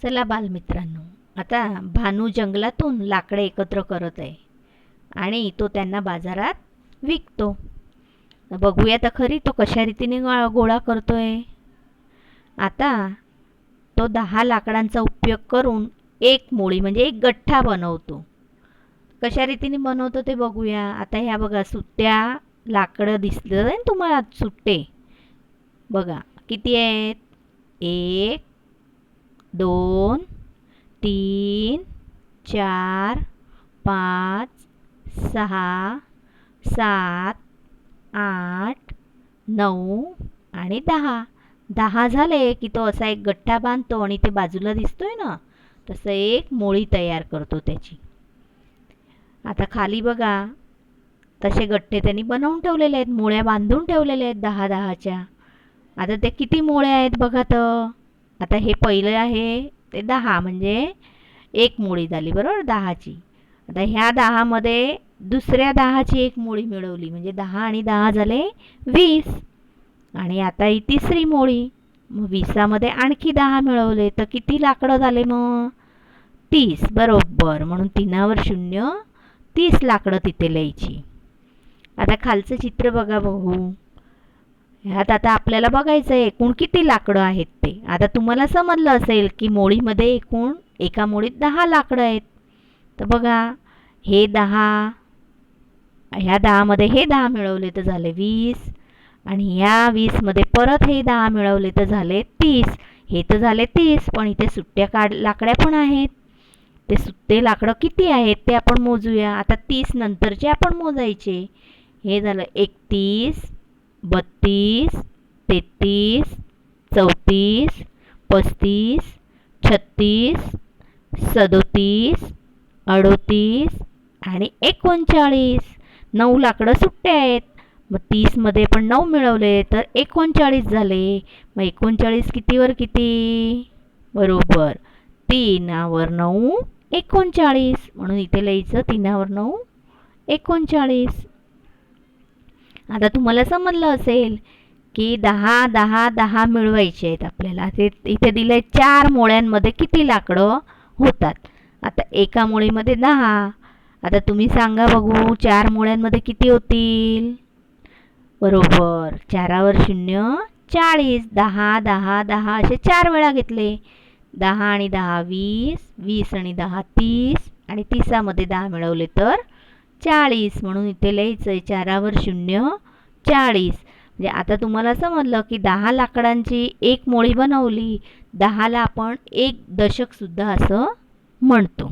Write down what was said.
चला बालमित्रांनो, आता भानू जंगलातून लाकडे एकत्र करत आहे आणि तो त्यांना बाजारात विकतो. बघूया तर खरी तो कशा रीतीने गोळा करतोय. आता तो 10 लाकडांचा उपयोग करून एक मोळी म्हणजे एक गठ्ठा बनवतो. कशा रीतीने बनवतो ते बघूया. आता ह्या बघा सुट्ट्या लाकडं दिसलं आहे तुम्हाला, सुट्टे बघा किती आहेत. 1 2 3 4 5 6 7 8 9 आणि 10. 10 झाले की तो असा एक गठ्ठा बांधतो आणि ते बाजूला दिसतोय ना, तसं एक मोळी तयार करतो त्याची. आता खाली बघा तसे गठ्ठे त्यांनी बनवून ठेवलेले आहेत, मोळ्या बांधून ठेवलेल्या आहेत 10-10च्या. आता ते किती मोळ्या आहेत बघा तर. आता हे पहिलं आहे ते 10 म्हणजे एक मोळी झाली बरोबर 10ची. आता ह्या 10 मध्ये दुसऱ्या 10ची एक मोळी मिळवली म्हणजे 10 आणि 10 झाले 20. आणि आता ही तिसरी मोळी, मग 20 मध्ये आणखी 10 मिळवले तर किती लाकडं झाले मग 30 बरोबर. म्हणून 3 वर 0, 30 लाकडं तिथे लिहायची. आता खालचं चित्र बघा बघू. ह्यात आता आपल्याला बघायचं आहे एकूण किती लाकडं आहेत ते. आता तुम्हाला समजलं असेल की मोळीमध्ये एकूण एका मोळीत 10 लाकडं आहेत. तर बघा हे 10, ह्या 10 मध्ये हे 10 मिळवले तर झाले 20 आणि ह्या 20 मध्ये परत हे 10 मिळवले तर झाले 30. हे तर झाले 30, पण इथे सुट्ट्या लाकड्या पण आहेत. ते सुट्टे लाकडं किती आहेत ते आपण मोजूया. आता 30 नंतरचे आपण मोजायचे. हे झालं 31 32 33 34 35 36 37 38 आणि 39. 9 लाकडं सुट्टे आहेत. मग 30 मध्ये पण 9 मिळवले तर 39 झाले. मग 39 कितीवर किती बरोबर 3 वर 9 39. म्हणून इथे लिहायचं 3 वर 9 39. आता तुम्हाला समजलं असेल की 10 10 10 मिळवायचे आहेत आपल्याला. ते इथे दिलंय 4 मोळ्यांमध्ये किती लाकडं होतात. आता एका मोळीमध्ये 10. आता तुम्ही सांगा बघू 4 मोळ्यांमध्ये किती होतील बरोबर. 4 वर 0 40. 10 10 10 असे 4 वेळा घेतले. 10 आणि 10 20, 20 आणि 10 30 आणि 30 मध्ये 10 मिळवले तर 40. म्हणून इथे लिहायचंय 4 वर 0 40. म्हणजे आता तुम्हाला समजलं की 10 लाकडांची एक मोळी बनवली. 10ला आपण एक दशक सुद्धा असं म्हणतो.